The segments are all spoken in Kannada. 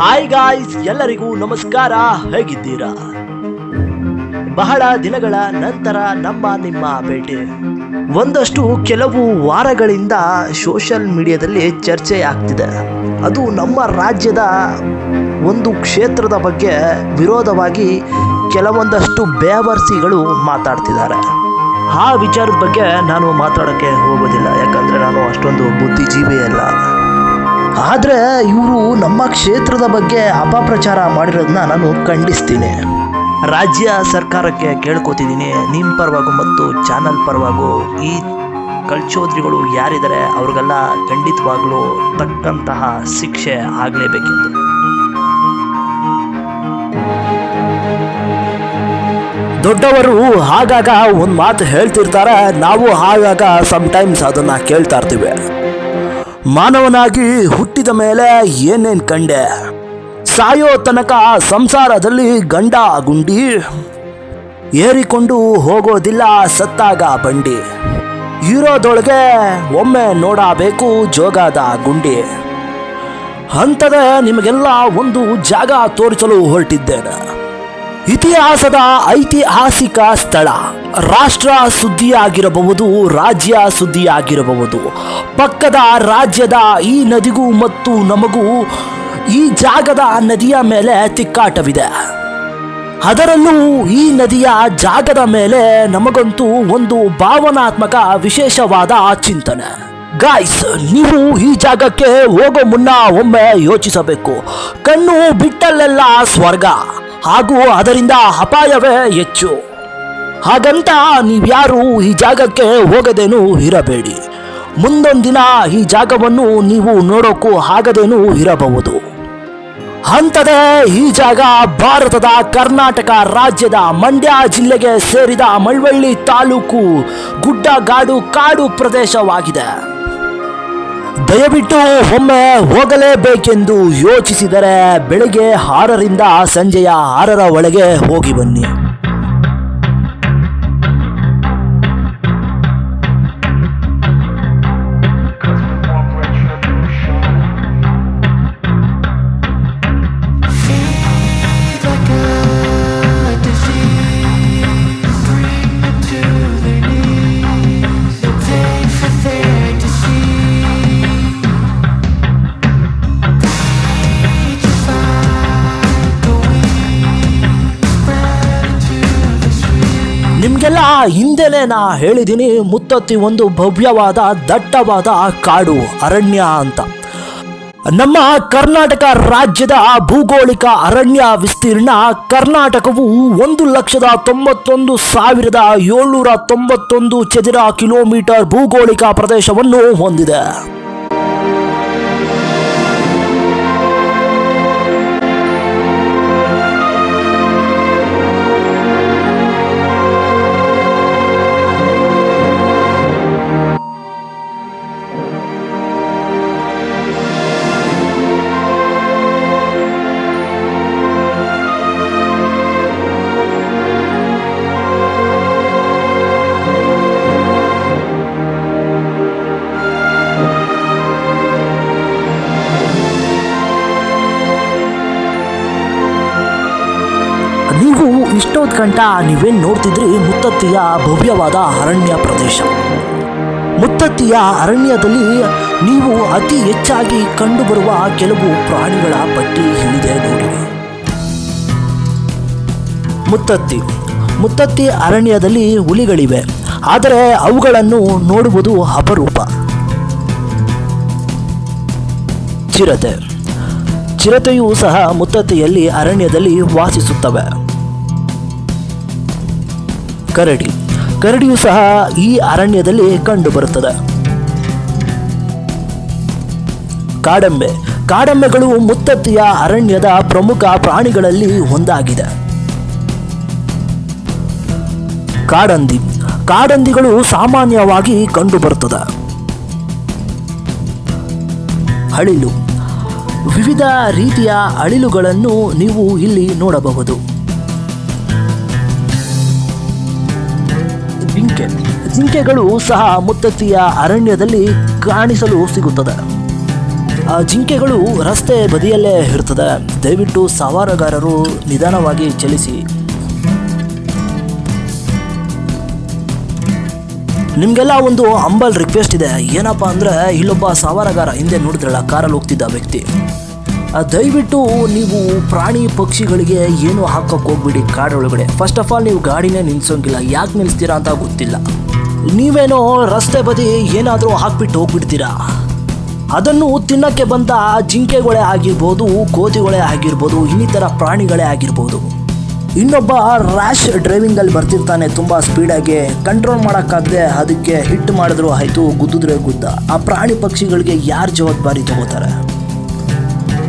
ಹಾಯ್ ಗಾಯ್ಸ್, ಎಲ್ಲರಿಗೂ ನಮಸ್ಕಾರ. ಹೇಗಿದ್ದೀರಾ? ಬಹಳ ದಿನಗಳ ನಂತರ ನಿಮ್ಮ ಭೇಟಿ. ಒಂದಷ್ಟು ಕೆಲವು ವಾರಗಳಿಂದ ಸೋಷಿಯಲ್ ಮೀಡಿಯಾದಲ್ಲಿ ಚರ್ಚೆ ಆಗ್ತಿದೆ. ಅದು ನಮ್ಮ ರಾಜ್ಯದ ಒಂದು ಕ್ಷೇತ್ರದ ಬಗ್ಗೆ ವಿರೋಧವಾಗಿ ಕೆಲವೊಂದಷ್ಟು ಬೇವರ್ಸಿಗಳು ಮಾತಾಡ್ತಿದ್ದಾರೆ. ಆ ವಿಚಾರದ ಬಗ್ಗೆ ನಾನು ಮಾತಾಡೋಕ್ಕೆ ಹೋಗೋದಿಲ್ಲ, ಯಾಕಂದರೆ ನಾನು ಅಷ್ಟೊಂದು ಬುದ್ಧಿಜೀವಿ ಅಲ್ಲ. ಆದರೆ ಇವರು ನಮ್ಮ ಕ್ಷೇತ್ರದ ಬಗ್ಗೆ ಅಪಪ್ರಚಾರ ಮಾಡಿರೋದನ್ನ ನಾನು ಖಂಡಿಸ್ತೀನಿ. ರಾಜ್ಯ ಸರ್ಕಾರಕ್ಕೆ ಕೇಳ್ಕೊತಿದ್ದೀನಿ, ನಿಮ್ಮ ಪರವಾಗೂ ಮತ್ತು ಚಾನಲ್ ಪರವಾಗೂ ಈ ಕಳ್ಚೋದ್ರಿಗಳು ಯಾರಿದ್ದಾರೆ ಅವ್ರಿಗೆಲ್ಲ ಖಂಡಿತವಾಗ್ಲೂ ತಕ್ಕಂತಹ ಶಿಕ್ಷೆ ಆಗಲೇಬೇಕೆಂದು. ದೊಡ್ಡವರು ಆಗಾಗ ಒಂದು ಮಾತು ಹೇಳ್ತಿರ್ತಾರೆ, ನಾವು ಆಗಾಗ ಸಮ್ಟೈಮ್ಸ್ ಅದನ್ನು ಕೇಳ್ತಾ ಇರ್ತೀವಿ. ಮಾನವನಾಗಿ ಹುಟ್ಟಿದ ಮೇಲೆ ಏನೇನು ಕಂಡೆ, ಸಾಯೋ ತನಕ ಸಂಸಾರದಲ್ಲಿ ಗಂಡ ಗುಂಡಿ, ಏರಿಕೊಂಡು ಹೋಗೋದಿಲ್ಲ ಸತ್ತಾಗ ಬಂಡಿ, ಇರೋದೊಳಗೆ ಒಮ್ಮೆ ನೋಡಬೇಕು ಜೋಗದ ಗುಂಡಿ ಅಂತದೇ ನಿಮಗೆಲ್ಲ ಒಂದು ಜಾಗ ತೋರಿಸಲು ಹೊರಟಿದ್ದೇನೆ. ಇತಿಹಾಸದ ಐತಿಹಾಸಿಕ ಸ್ಥಳ, ರಾಷ್ಟ್ರ ಸುದ್ದಿಯಾಗಿರಬಹುದು, ರಾಜ್ಯ ಸುದ್ದಿಯಾಗಿರಬಹುದು. ಪಕ್ಕದ ರಾಜ್ಯದ ಈ ನದಿಗೂ ಮತ್ತು ನಮಗೂ ಈ ಜಾಗದ ನದಿಯ ಮೇಲೆ ತಿಕ್ಕಾಟವಿದೆ. ಅದರಲ್ಲೂ ಈ ನದಿಯ ಜಾಗದ ಮೇಲೆ ನಮಗಂತೂ ಒಂದು ಭಾವನಾತ್ಮಕ ವಿಶೇಷವಾದ ಚಿಂತನೆ. ಗಾಯ್ಸ್, ನೀವು ಈ ಜಾಗಕ್ಕೆ ಹೋಗೋ ಮುನ್ನ ಒಮ್ಮೆ ಯೋಚಿಸಬೇಕು. ಕಣ್ಣು ಬಿಟ್ಟಲ್ಲೆಲ್ಲ ಸ್ವರ್ಗ ಹಾಗೂ ಅದರಿಂದ ಅಪಾಯವೇ ಹೆಚ್ಚು. ಹಾಗಂತ ನೀವ್ಯಾರು ಈ ಜಾಗಕ್ಕೆ ಹೋಗದೇನೂ ಇರಬೇಡಿ. ಮುಂದೊಂದಿನ ಈ ಜಾಗವನ್ನು ನೀವು ನೋಡೋಕ್ಕೂ ಆಗದೇನೂ ಇರಬಹುದು. ಅಂಥದೇ ಈ ಜಾಗ ಭಾರತದ ಕರ್ನಾಟಕ ರಾಜ್ಯದ ಮಂಡ್ಯ ಜಿಲ್ಲೆಗೆ ಸೇರಿದ ಮಳವಳ್ಳಿ ತಾಲೂಕು ಗುಡ್ಡಗಾಡು ಕಾಡು ಪ್ರದೇಶವಾಗಿದೆ. ದಯವಿಟ್ಟು ಒಮ್ಮೆ ಹೋಗಲೇಬೇಕೆಂದು ಯೋಚಿಸಿದರೆ ಬೆಳಗ್ಗೆ 6ರಿಂದ ಸಂಜೆಯ 6ರ ಒಳಗೆ ಹೋಗಿ ಬನ್ನಿ. ನಿಮಗೆಲ್ಲ ಹಿಂದೆನೇ ನಾ ಹೇಳಿದ್ದೀನಿ, ಮುತ್ತತ್ತಿ ಒಂದು ಭವ್ಯವಾದ ದಟ್ಟವಾದ ಕಾಡು ಅರಣ್ಯ ಅಂತ. ನಮ್ಮ ಕರ್ನಾಟಕ ರಾಜ್ಯದ ಭೂಗೋಳಿಕ ಅರಣ್ಯ ವಿಸ್ತೀರ್ಣ ಕರ್ನಾಟಕವು 1,91,791 ಚದರ ಕಿಲೋಮೀಟರ್ ಭೂಗೋಳಿಕ ಪ್ರದೇಶವನ್ನು ಹೊಂದಿದೆ. ನೀವು ಇಷ್ಟೊತ್ತು ಗಂಟ ನೀವೇನು ನೋಡ್ತಿದ್ರಿ ಮುತ್ತತ್ತಿಯ ಭವ್ಯವಾದ ಅರಣ್ಯ ಪ್ರದೇಶ. ಮುತ್ತತ್ತಿಯ ಅರಣ್ಯದಲ್ಲಿ ನೀವು ಅತಿ ಹೆಚ್ಚಾಗಿ ಕಂಡುಬರುವ ಕೆಲವು ಪ್ರಾಣಿಗಳ ಪಟ್ಟಿ ಇಲ್ಲಿದೆ ನೋಡಿ. ಮುತ್ತತ್ತಿ ಅರಣ್ಯದಲ್ಲಿ ಹುಲಿಗಳಿವೆ, ಆದರೆ ಅವುಗಳನ್ನು ನೋಡುವುದು ಅಪರೂಪ. ಚಿರತೆಯೂ ಸಹ ಮುತ್ತತ್ತಿಯಲ್ಲಿ ಅರಣ್ಯದಲ್ಲಿ ವಾಸಿಸುತ್ತವೆ. ಕರಡಿಯೂ ಸಹ ಈ ಅರಣ್ಯದಲ್ಲಿ ಕಂಡುಬರುತ್ತದೆ. ಕಾಡೆಮ್ಮೆಗಳು ಮುತ್ತತ್ತಿಯ ಅರಣ್ಯದ ಪ್ರಮುಖ ಪ್ರಾಣಿಗಳಲ್ಲಿ ಒಂದಾಗಿದೆ. ಕಾಡಂದಿಗಳು ಸಾಮಾನ್ಯವಾಗಿ ಕಂಡುಬರುತ್ತದೆ. ಅಳಿಲು, ವಿವಿಧ ರೀತಿಯ ಅಳಿಲುಗಳನ್ನು ನೀವು ಇಲ್ಲಿ ನೋಡಬಹುದು. ಜಿಂಕೆಗಳು ಸಹ ಮುತ್ತತ್ತಿಯ ಅರಣ್ಯದಲ್ಲಿ ಕಾಣಿಸಲು ಸಿಗುತ್ತದೆ. ಆ ಜಿಂಕೆಗಳು ರಸ್ತೆ ಬದಿಯಲ್ಲೇ ಇರ್ತದೆ. ದಯವಿಟ್ಟು ಸವಾರಗಾರರು ನಿಧಾನವಾಗಿ ಚಲಿಸಿ. ನಿಮಗೆಲ್ಲ ಒಂದು ಹಂಬಲ್ ರಿಕ್ವೆಸ್ಟ್ ಇದೆ. ಏನಪ್ಪ ಅಂದರೆ ಇಲ್ಲೊಬ್ಬ ಸವಾರಗಾರ ಹಿಂದೆ ನೋಡಿದ್ರಲ್ಲ ಕಾರಲ್ಲಿ ಹೋಗ್ತಿದ್ದ ವ್ಯಕ್ತಿ, ದಯವಿಟ್ಟು ನೀವು ಪ್ರಾಣಿ ಪಕ್ಷಿಗಳಿಗೆ ಏನು ಹಾಕೋಕೆ ಹೋಗ್ಬಿಡಿ ಕಾಡೊಳಗಡೆ. ಫಸ್ಟ್ ಆಫ್ ಆಲ್ ನೀವು ಗಾಡಿನೇ ನಿಲ್ಸೋಂಗಿಲ್ಲ, ಯಾಕೆ ನಿಲ್ಲಿಸ್ತೀರಾ ಅಂತ ಗೊತ್ತಿಲ್ಲ. ನೀವೇನೋ ರಸ್ತೆ ಬದಿ ಏನಾದರೂ ಹಾಕ್ಬಿಟ್ಟು ಹೋಗ್ಬಿಡ್ತೀರಾ. ಅದನ್ನು ತಿನ್ನಕ್ಕೆ ಬಂದ ಜಿಂಕೆಗಳೇ ಆಗಿರ್ಬೋದು, ಕೋತಿಗಳೇ ಆಗಿರ್ಬೋದು, ಇನ್ನಿತರ ಪ್ರಾಣಿಗಳೇ ಆಗಿರ್ಬೋದು. ಇನ್ನೊಬ್ಬ ರ್ಯಾಶ್ ಡ್ರೈವಿಂಗಲ್ಲಿ ಬರ್ತಿರ್ತಾನೆ, ತುಂಬ ಸ್ಪೀಡಾಗಿ ಕಂಟ್ರೋಲ್ ಮಾಡೋಕ್ಕಾಗದೆ ಅದಕ್ಕೆ ಹಿಟ್ ಮಾಡಿದ್ರು ಆಯಿತು, ಗುದ್ದಿದ್ರೆ ಗುದ್ದ. ಆ ಪ್ರಾಣಿ ಪಕ್ಷಿಗಳಿಗೆ ಯಾರು ಜವಾಬ್ದಾರಿ ತಗೋತಾರೆ?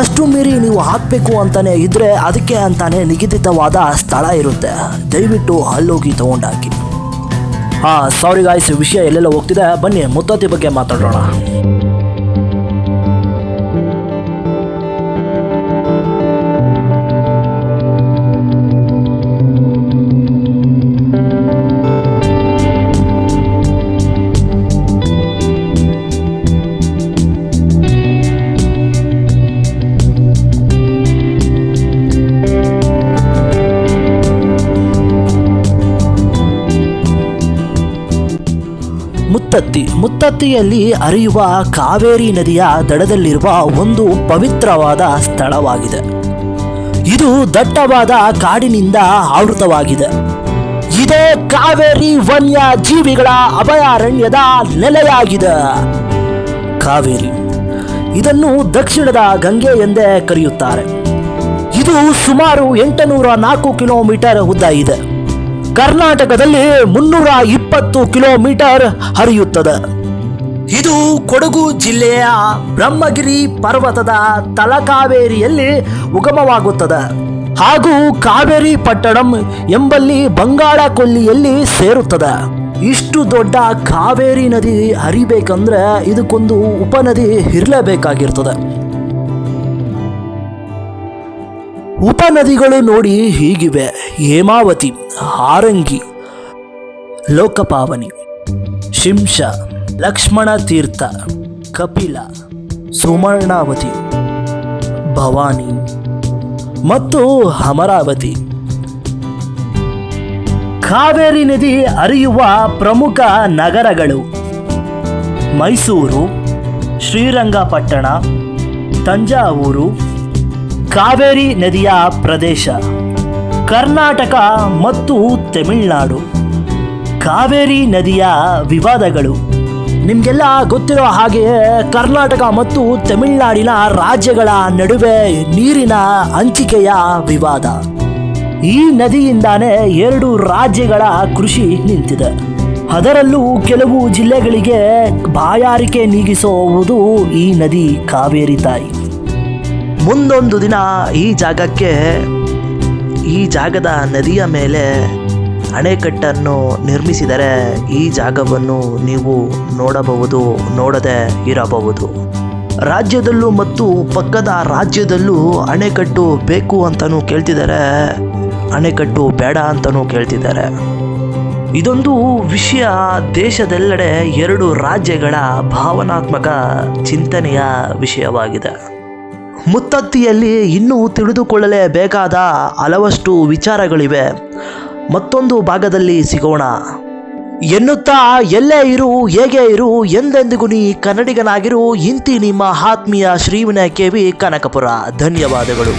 ಅಷ್ಟು ಮೀರಿ ನೀವು ಹಾಕಬೇಕು ಅಂತಾನೆ ಇದ್ರೆ ಅದಕ್ಕೆ ಅಂತಾನೆ ನಿಗದಿತವಾದ ಸ್ಥಳ ಇರುತ್ತೆ. ದಯವಿಟ್ಟು ಅಲ್ಲೋಗಿ ತಗೊಂಡಾಕಿ. ಸಾರಿ ಗಾಯ್ಸ್, ವಿಷಯ ಎಲ್ಲೆಲ್ಲ ಹೋಗ್ತಿದೆ. ಬನ್ನಿ ಮುತ್ತತ್ತಿ ಬಗ್ಗೆ ಮಾತಾಡೋಣ. ಮುತ್ತತ್ತಿಯಲ್ಲಿ ಹರಿಯುವ ಕಾವೇರಿ ನದಿಯ ದಡದಲ್ಲಿರುವ ಒಂದು ಪವಿತ್ರವಾದ ಸ್ಥಳವಾಗಿದೆ. ಇದು ದಟ್ಟವಾದ ಕಾಡಿನಿಂದ ಆವೃತವಾಗಿದೆ. ಇದೇ ಕಾವೇರಿ ವನ್ಯ ಜೀವಿಗಳ ಅಭಯಾರಣ್ಯದ ನೆಲೆಯಾಗಿದೆ. ಕಾವೇರಿ ಇದನ್ನು ದಕ್ಷಿಣದ ಗಂಗೆ ಎಂದೇ ಕರೆಯುತ್ತಾರೆ. ಇದು ಸುಮಾರು 804 ಕಿಲೋಮೀಟರ್ ಉದ್ದ ಇದೆ. ಕರ್ನಾಟಕದಲ್ಲಿ 320 ಕಿಲೋಮೀಟರ್ ಹರಿಯುತ್ತದೆ. ಇದು ಕೊಡಗು ಜಿಲ್ಲೆಯ ಬ್ರಹ್ಮಗಿರಿ ಪರ್ವತದ ತಲಕಾವೇರಿಯಲ್ಲಿ ಉಗಮವಾಗುತ್ತದೆ ಹಾಗೂ ಕಾವೇರಿ ಪಟ್ಟಣಂ ಎಂಬಲ್ಲಿ ಬಂಗಾಳ ಕೊಲ್ಲಿಯಲ್ಲಿ ಸೇರುತ್ತದೆ. ಇಷ್ಟು ದೊಡ್ಡ ಕಾವೇರಿ ನದಿ ಹರಿಬೇಕಂದ್ರೆ ಇದಕ್ಕೊಂದು ಉಪನದಿ ಇರಲೇಬೇಕಾಗಿರ್ತದೆ. ಉಪನದಿಗಳು ನೋಡಿ ಹೀಗಿವೆ: ಹೇಮಾವತಿ, ಹಾರಂಗಿ, ಲೋಕಪಾವನಿ, ಶಿಂಷ, ಲಕ್ಷ್ಮಣ ತೀರ್ಥ, ಕಪಿಲ, ಸುಮರ್ಣಾವತಿ, ಭವಾನಿ ಮತ್ತು ಅಮರಾವತಿ. ಕಾವೇರಿ ನದಿ ಹರಿಯುವ ಪ್ರಮುಖ ನಗರಗಳು: ಮೈಸೂರು, ಶ್ರೀರಂಗಪಟ್ಟಣ, ತಂಜಾವೂರು. ಕಾವೇರಿ ನದಿಯ ಪ್ರದೇಶ: ಕರ್ನಾಟಕ ಮತ್ತು ತಮಿಳುನಾಡು. ಕಾವೇರಿ ನದಿಯ ವಿವಾದಗಳು: ನಿಮಗೆಲ್ಲ ಗೊತ್ತಿರೋ ಹಾಗೆಯೇ ಕರ್ನಾಟಕ ಮತ್ತು ತಮಿಳುನಾಡಿನ ರಾಜ್ಯಗಳ ನಡುವೆ ನೀರಿನ ಹಂಚಿಕೆಯ ವಿವಾದ. ಈ ನದಿಯಿಂದಾನೇ 2 ರಾಜ್ಯಗಳ ಕೃಷಿ ನಿಂತಿದೆ. ಅದರಲ್ಲೂ ಕೆಲವು ಜಿಲ್ಲೆಗಳಿಗೆ ಬಾಯಾರಿಕೆ ನೀಗಿಸುವುದು ಈ ನದಿ ಕಾವೇರಿ ತಾಯಿ. ಮುಂದೊಂದು ದಿನ ಈ ಜಾಗದ ನದಿಯ ಮೇಲೆ ಅಣೆಕಟ್ಟನ್ನು ನಿರ್ಮಿಸಿದರೆ ಈ ಜಾಗವನ್ನು ನೀವು ನೋಡದೇ ಇರಬಹುದು. ರಾಜ್ಯದಲ್ಲೂ ಮತ್ತು ಪಕ್ಕದ ರಾಜ್ಯದಲ್ಲೂ ಅಣೆಕಟ್ಟು ಬೇಕು ಅಂತಲೂ ಕೇಳ್ತಿದ್ದಾರೆ, ಅಣೆಕಟ್ಟು ಬೇಡ ಅಂತಲೂ ಕೇಳ್ತಿದ್ದಾರೆ. ಇದೊಂದು ವಿಷಯ ದೇಶದೆಲ್ಲೆಡೆ 2 ರಾಜ್ಯಗಳ ಭಾವನಾತ್ಮಕ ಚಿಂತನೆಯ ವಿಷಯವಾಗಿದೆ. ಮುತ್ತತ್ತಿಯಲ್ಲಿ ಇನ್ನೂ ತಿಳಿದುಕೊಳ್ಳಲೇಬೇಕಾದ ಹಲವಷ್ಟು ವಿಚಾರಗಳಿವೆ. ಮತ್ತೊಂದು ಭಾಗದಲ್ಲಿ ಸಿಗೋಣ ಎನ್ನುತ್ತಾ, ಎಲ್ಲೇ ಇರು, ಹೇಗೆ ಇರು, ಎಂದೆಂದಿಗೂ ನೀ ಕನ್ನಡಿಗನಾಗಿರು. ಇಂತಿ ನಿಮ್ಮ ಆತ್ಮೀಯ ಶ್ರೀವಿನಯ KV ಕನಕಪುರ. ಧನ್ಯವಾದಗಳು.